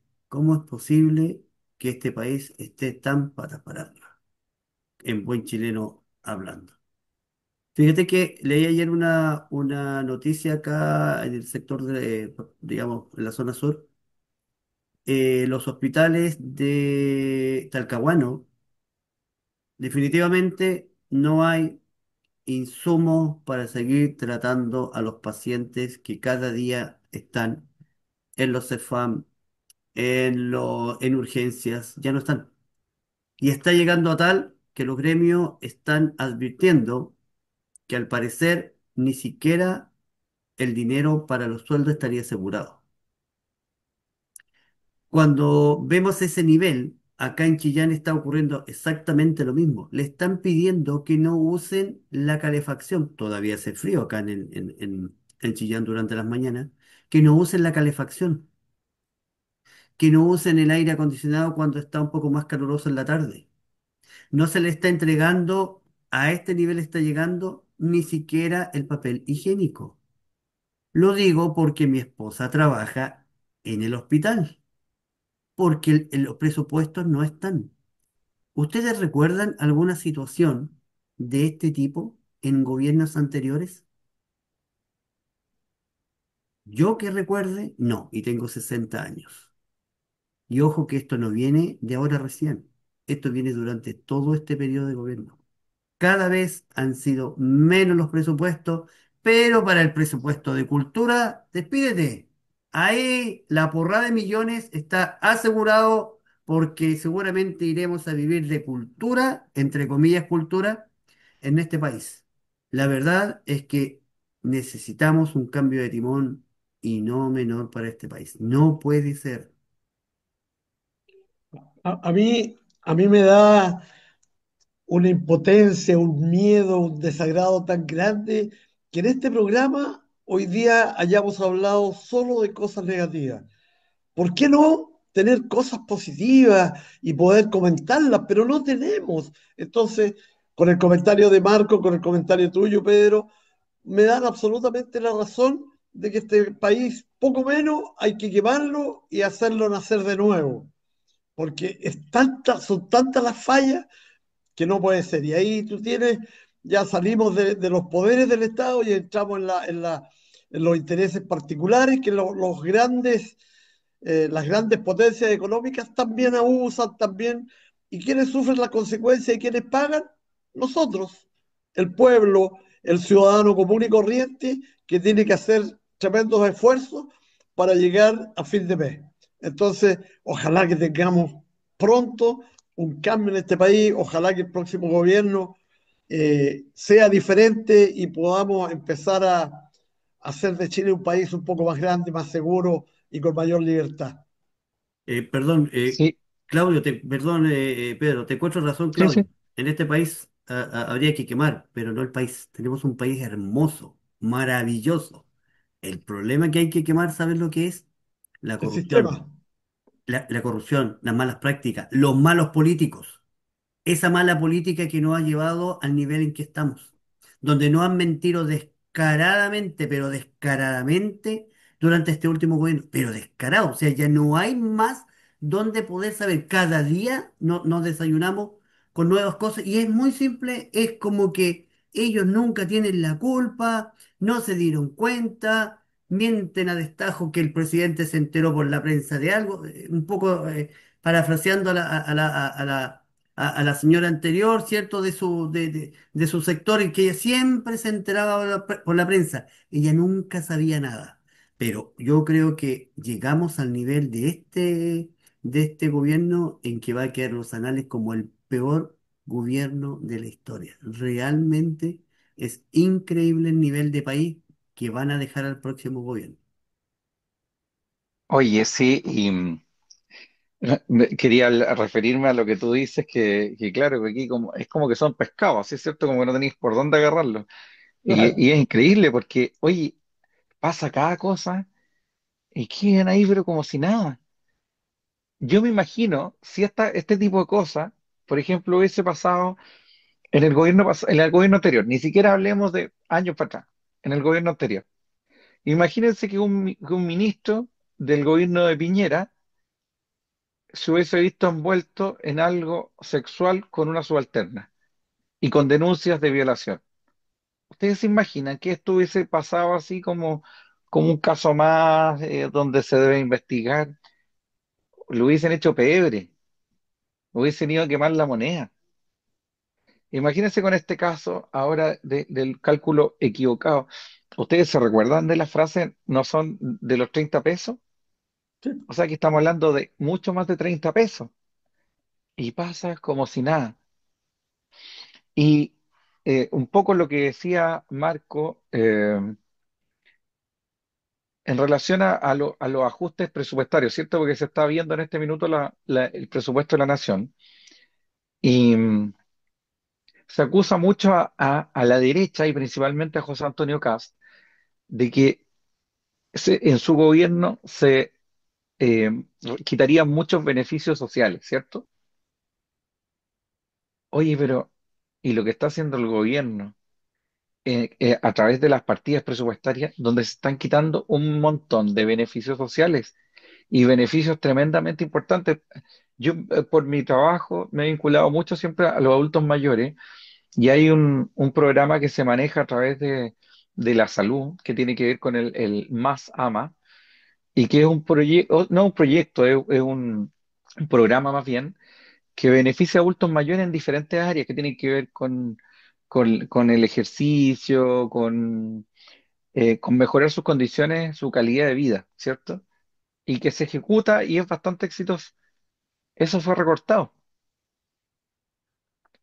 que este país esté tan patas para arriba, en buen chileno hablando. Fíjate que leí ayer una noticia acá en el sector digamos, en la zona sur. Los hospitales de Talcahuano, definitivamente no hay insumos para seguir tratando a los pacientes que cada día están en los CEFAM, en urgencias, ya no están. Y está llegando a tal que los gremios están advirtiendo que al parecer ni siquiera el dinero para los sueldos estaría asegurado. Cuando vemos ese nivel, Acá en Chillán está ocurriendo exactamente lo mismo. Le están pidiendo que no usen la calefacción. Todavía hace frío acá en Chillán durante las mañanas. Que no usen la calefacción. Que no usen el aire acondicionado cuando está un poco más caluroso en la tarde. No se le está entregando, a este nivel está llegando ni siquiera el papel higiénico. Lo digo porque mi esposa trabaja en el hospital, porque los presupuestos no están. ¿Ustedes recuerdan alguna situación de este tipo en gobiernos anteriores? Yo que recuerde, no, y tengo 60 años. Y ojo que esto no viene de ahora recién, esto viene durante todo este periodo de gobierno. Cada vez han sido menos los presupuestos, pero para el presupuesto de cultura, despídete. Ahí la porrada de millones está asegurado porque seguramente iremos a vivir de cultura, entre comillas cultura, en este país. La verdad es que necesitamos un cambio de timón y no menor para este país. No puede ser. A mí me da una impotencia, un miedo, un desagrado tan grande que en este programa hoy día hayamos hablado solo de cosas negativas. ¿Por qué no tener cosas positivas y poder comentarlas? Pero no tenemos. Entonces, con el comentario de Marco, con el comentario tuyo, Pedro, me dan absolutamente la razón de que este país, poco menos, hay que quemarlo y hacerlo nacer de nuevo, porque son tantas las fallas que no puede ser. Y ahí tú tienes, ya salimos de los poderes del Estado y entramos en los intereses particulares que las grandes potencias económicas también abusan, también. ¿Y quiénes sufren las consecuencias y quiénes pagan? Nosotros, el pueblo, el ciudadano común y corriente, que tiene que hacer tremendos esfuerzos para llegar a fin de mes. Entonces, ojalá que tengamos pronto un cambio en este país, ojalá que el próximo gobierno sea diferente y podamos empezar a hacer de Chile un país un poco más grande, más seguro y con mayor libertad. Perdón, Sí, Claudio, perdón, Pedro, te encuentro razón, sí, sí. Claudio. En este país habría que quemar, pero no el país. Tenemos un país hermoso, maravilloso. El problema que hay que quemar, ¿sabes lo que es? La El corrupción. sistema. La corrupción, las malas prácticas, los malos políticos, esa mala política que nos ha llevado al nivel en que estamos, donde no han mentido descaradamente, pero descaradamente durante este último gobierno, pero descarado, o sea, ya no hay más donde poder saber. Cada día nos desayunamos con nuevas cosas y es muy simple, es como que ellos nunca tienen la culpa, no se dieron cuenta. Mienten a destajo que el presidente se enteró por la prensa de algo, un poco parafraseando a la señora anterior, ¿cierto? De su sector, en que ella siempre se enteraba por la prensa. Ella nunca sabía nada. Pero yo creo que llegamos al nivel de este gobierno en que va a quedar los anales como el peor gobierno de la historia. Realmente es increíble el nivel de país que van a dejar al próximo gobierno. Oye, sí, y quería referirme a lo que tú dices, que claro, que aquí como, es como que son pescados, ¿sí es cierto? Como que no tenéis por dónde agarrarlos. Y es increíble porque, oye, pasa cada cosa y quedan ahí, pero como si nada. Yo me imagino si este tipo de cosas, por ejemplo, hubiese pasado en el gobierno, en el gobierno anterior, ni siquiera hablemos de años para atrás, en el gobierno anterior. Imagínense que un ministro del gobierno de Piñera se hubiese visto envuelto en algo sexual con una subalterna y con denuncias de violación. ¿Ustedes se imaginan que esto hubiese pasado así como un caso más donde se debe investigar? Lo hubiesen hecho pebre, hubiesen ido a quemar la moneda. Imagínense con este caso ahora del cálculo equivocado. ¿Ustedes se recuerdan de la frase no son de los 30 pesos? Sí. O sea que estamos hablando de mucho más de 30 pesos. Y pasa como si nada. Y un poco lo que decía Marco, en relación a los ajustes presupuestarios, ¿cierto? Porque se está viendo en este minuto el presupuesto de la nación y se acusa mucho a la derecha y principalmente a José Antonio Cast de que en su gobierno se eh, quitarían muchos beneficios sociales, ¿cierto? Oye, pero ¿y lo que está haciendo el gobierno a través de las partidas presupuestarias donde se están quitando un montón de beneficios sociales y beneficios tremendamente importantes? Yo, por mi trabajo, me he vinculado mucho siempre a los adultos mayores y hay un programa que se maneja a través de la salud que tiene que ver con el Más AMA y que es un proyecto, no un proyecto, es un programa más bien que beneficia a adultos mayores en diferentes áreas que tienen que ver con el ejercicio, con mejorar sus condiciones, su calidad de vida, ¿cierto? Y que se ejecuta y es bastante exitoso. Eso fue recortado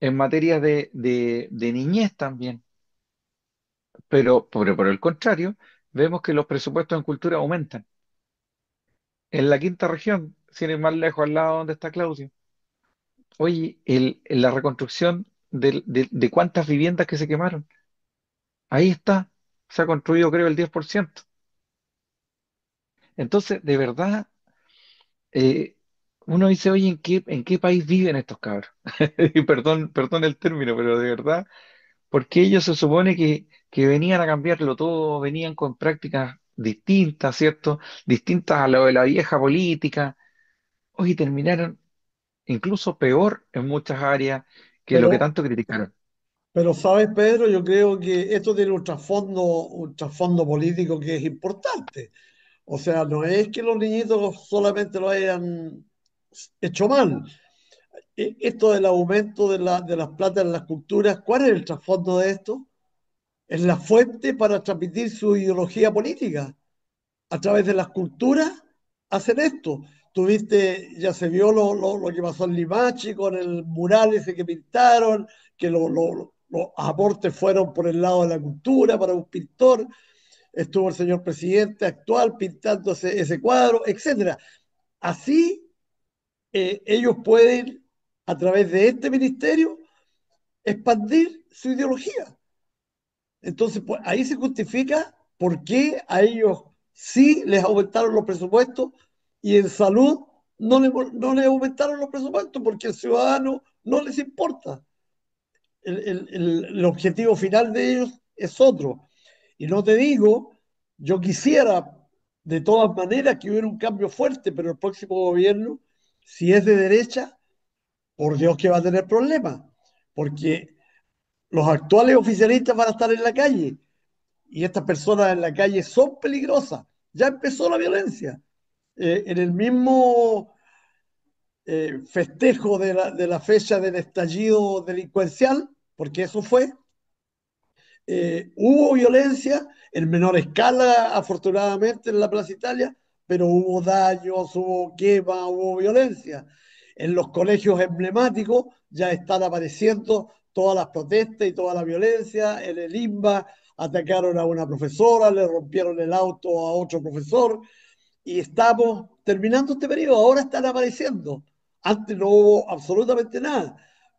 en materia de niñez también, pero por el contrario, vemos que los presupuestos en cultura aumentan. En la quinta región, sin ir más lejos, al lado donde está Claudio. Oye, la reconstrucción de cuántas viviendas que se quemaron. Ahí está. Se ha construido, creo, el 10%. Entonces, de verdad, eh, uno dice, oye, ¿en qué país viven estos cabros? Y perdón el término, pero de verdad, porque ellos se supone que venían a cambiarlo todo, venían con prácticas distintas, ¿cierto? Distintas a lo de la vieja política. Hoy terminaron incluso peor en muchas áreas que lo que Pero, tanto criticaron. pero sabes, Pedro, yo creo que esto tiene un trasfondo político que es importante. O sea, no es que los niñitos solamente lo hayan hecho mal. Esto del aumento de las platas en las culturas, ¿cuál es el trasfondo de esto? Es la fuente para transmitir su ideología política. A través de las culturas hacen esto. Tuviste, ya se vio lo que pasó en Limache con el mural ese que pintaron, que los aportes fueron por el lado de la cultura para un pintor. Estuvo el señor presidente actual pintando ese cuadro, etcétera. Así ellos pueden, a través de este ministerio, expandir su ideología. Entonces, pues ahí se justifica por qué a ellos sí les aumentaron los presupuestos y en salud no les aumentaron los presupuestos porque al ciudadano no les importa. El objetivo final de ellos es otro. Y no te digo, yo quisiera de todas maneras que hubiera un cambio fuerte, pero el próximo gobierno, si es de derecha, por Dios que va a tener problemas, porque los actuales oficialistas van a estar en la calle y estas personas en la calle son peligrosas. Ya empezó la violencia. En el mismo festejo de la fecha del estallido delincuencial, porque eso fue, hubo violencia en menor escala, afortunadamente, en la Plaza Italia, pero hubo daños, hubo quema, hubo violencia. En los colegios emblemáticos ya están apareciendo todas las protestas y toda la violencia. En el IMBA atacaron a una profesora, le rompieron el auto a otro profesor y estamos terminando este periodo. Ahora están apareciendo. Antes no hubo absolutamente nada,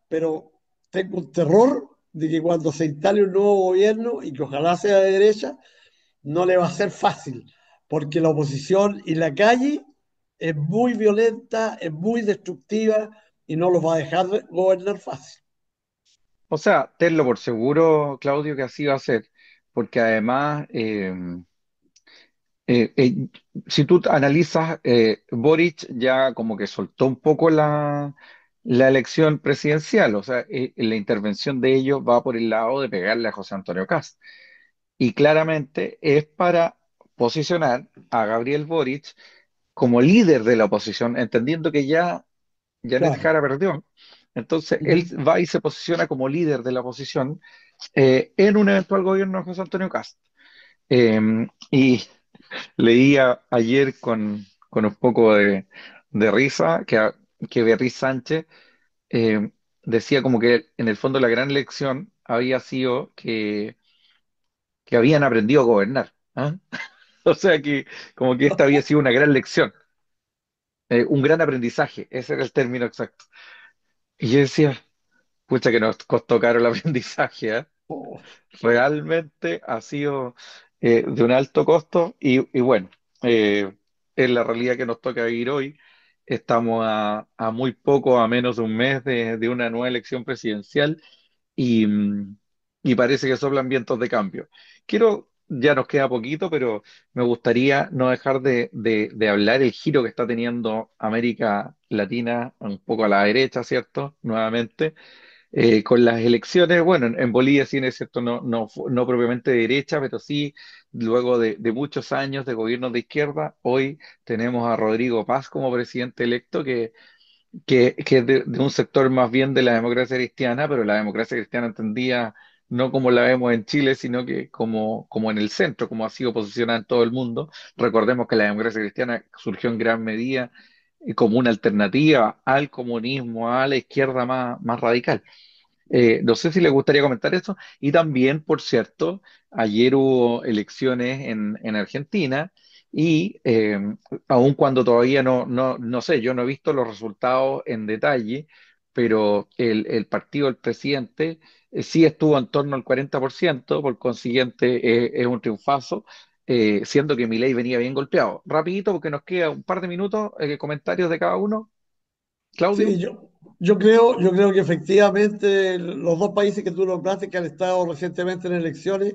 pero tengo un terror de que cuando se instale un nuevo gobierno y que ojalá sea de derecha, no le va a ser fácil, porque la oposición y la calle es muy violenta, es muy destructiva y no los va a dejar gobernar fácil. O sea, tenlo por seguro, Claudio, que así va a ser, porque además, eh, eh, si tú analizas, Boric ya como que soltó un poco la elección presidencial, o sea, la intervención de ellos va por el lado de pegarle a José Antonio Kast. Y claramente es para posicionar a Gabriel Boric como líder de la oposición, entendiendo que ya Janet Claro. Jara perdió. Entonces, él Ujú. va y se posiciona como líder de la oposición en un eventual gobierno de José Antonio Kast. Y leía ayer con un poco de risa que Beatriz Sánchez eh, decía como que en el fondo la gran lección había sido que habían aprendido a gobernar. ¿Ah? O sea que como que esta había sido una gran lección, un gran aprendizaje, ese era el término exacto. Y yo decía, pucha que nos costó caro el aprendizaje, ¿eh? Oh, Realmente ha sido de un alto costo y bueno, eh, es la realidad que nos toca vivir hoy. Estamos a muy poco, a menos de un mes de una nueva elección presidencial y, y parece que soplan vientos de cambio. Ya nos queda poquito, pero me gustaría no dejar de hablar el giro que está teniendo América Latina un poco a la derecha, ¿cierto? Nuevamente con las elecciones, bueno, en Bolivia sí es cierto, no propiamente de derecha, pero sí, luego de muchos años de gobiernos de izquierda, hoy tenemos a Rodrigo Paz como presidente electo, que es de un sector más bien de la democracia cristiana, pero la democracia cristiana entendía no como la vemos en Chile, sino que como en el centro, como ha sido posicionada en todo el mundo. Recordemos que la democracia cristiana surgió en gran medida como una alternativa al comunismo, a la izquierda más radical. No sé si le gustaría comentar eso. Y también, por cierto, ayer hubo elecciones en Argentina y aun cuando todavía no sé, yo no he visto los resultados en detalle, pero el partido del presidente sí estuvo en torno al 40%, por consiguiente es un triunfazo. Siendo que Milei venía bien golpeado. Rapidito, porque nos queda un par de minutos, comentarios de cada uno. sí, Claudio. yo creo que efectivamente los dos países que tú nombraste que han estado recientemente en elecciones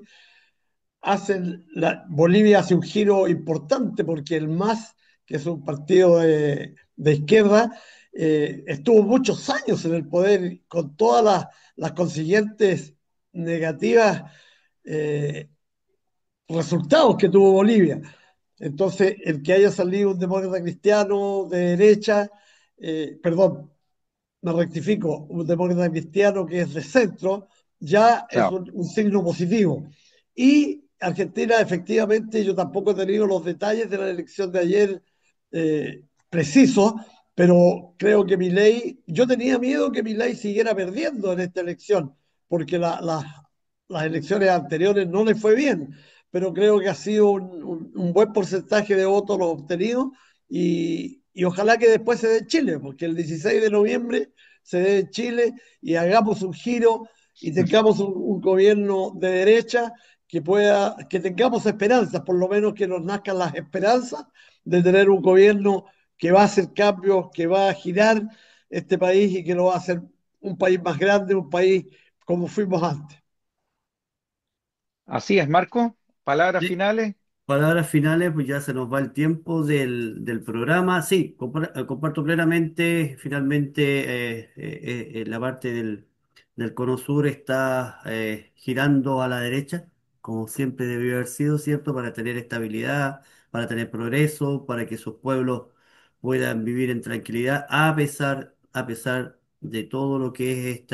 Bolivia hace un giro importante porque el MAS, que es un partido de izquierda, estuvo muchos años en el poder con todas las consiguientes negativas eh, resultados que tuvo Bolivia. Entonces, el que haya salido un demócrata cristiano de derecha, perdón, me rectifico, un demócrata cristiano que es de centro, ya es Claro. un signo positivo. Y Argentina, efectivamente, yo tampoco he tenido los detalles de la elección de ayer precisos, pero creo que Milei, yo tenía miedo que Milei siguiera perdiendo en esta elección, porque las elecciones anteriores no le fue bien, pero creo que ha sido un buen porcentaje de votos los obtenidos y ojalá que después se dé en Chile, porque el 16 de noviembre se dé en Chile y hagamos un giro y tengamos un gobierno de derecha que tengamos esperanzas, por lo menos que nos nazcan las esperanzas de tener un gobierno que va a hacer cambios, que va a girar este país y que lo va a hacer un país más grande, un país como fuimos antes. Así es, Marco. Palabras Sí. finales. Palabras finales, pues ya se nos va el tiempo del programa. Sí, comparto plenamente. Finalmente, la parte del Cono Sur está girando a la derecha, como siempre debió haber sido, ¿cierto? Para tener estabilidad, para tener progreso, para que sus pueblos puedan vivir en tranquilidad, a pesar de todo lo que es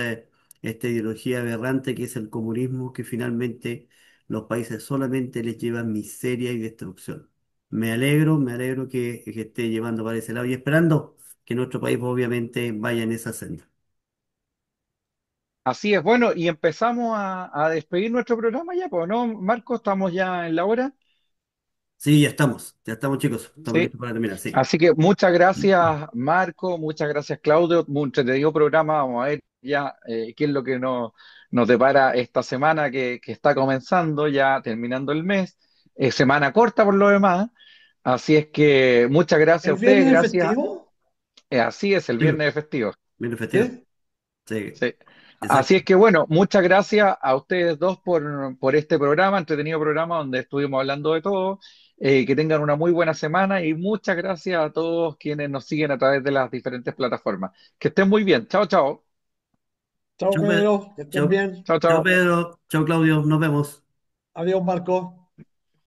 esta ideología aberrante que es el comunismo, que finalmente los países solamente les llevan miseria y destrucción. Me alegro que esté llevando para ese lado y esperando que nuestro país obviamente vaya en esa senda. Así es. Bueno, y empezamos a despedir nuestro programa ya, pues, ¿no, Marco? Estamos ya en la hora. Sí, ya estamos chicos, estamos Sí. listos para terminar, sí. Así que muchas gracias, Marco. Muchas gracias, Claudio. Muy entretenido programa. Vamos a ver ya qué es lo que nos depara esta semana que está comenzando, ya terminando el mes. Semana corta por lo demás. Así es que muchas gracias a ¿El ustedes. viernes es Gracias. festivo? Así es, el Sí, viernes de festivo. bien festivo. ¿Sí? Sí, Sí. Así exacto. es que bueno, muchas gracias a ustedes dos por este programa, entretenido programa donde estuvimos hablando de todo. Que tengan una muy buena semana y muchas gracias a todos quienes nos siguen a través de las diferentes plataformas. Que estén muy bien. Chao, chao. Chao, Chao, Pedro, que estén chao, bien. Chao, chao chao. Pedro, chao Claudio, nos vemos. Adiós, Marco.